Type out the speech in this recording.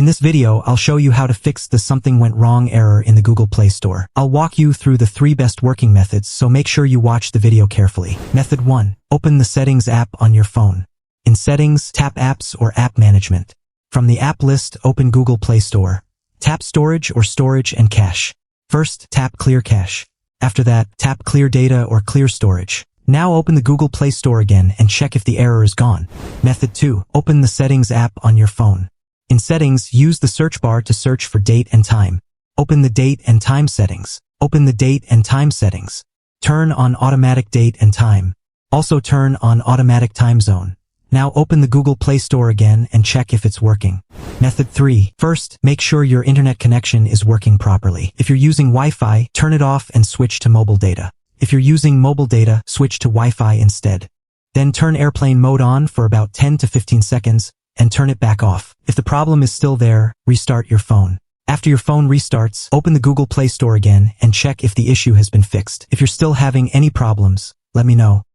this video, I'll show you how to fix the something went wrong error in the Google Play Store. I'll walk you through the 3 best working methods, so make sure you watch the video carefully. Method 1. Open the Settings app on your phone. In Settings, tap Apps or App Management. From the app list, open Google Play Store. Tap Storage or Storage and Cache. First, tap Clear Cache. After that, tap Clear Data or Clear Storage. Now open the Google Play Store again and check if the error is gone. Method 2. Open the Settings app on your phone. In Settings, use the search bar to search for date and time. Open the Date and Time settings. Open the Date and Time settings. Turn on Automatic Date and Time. Also turn on Automatic Time Zone. Now open the Google Play Store again and check if it's working. Method 3. First, make sure your internet connection is working properly. If you're using Wi-Fi, turn it off and switch to mobile data. If you're using mobile data, switch to Wi-Fi instead. Then turn airplane mode on for about 10 to 15 seconds and turn it back off. If the problem is still there, restart your phone. After your phone restarts, open the Google Play Store again and check if the issue has been fixed. If you're still having any problems, let me know.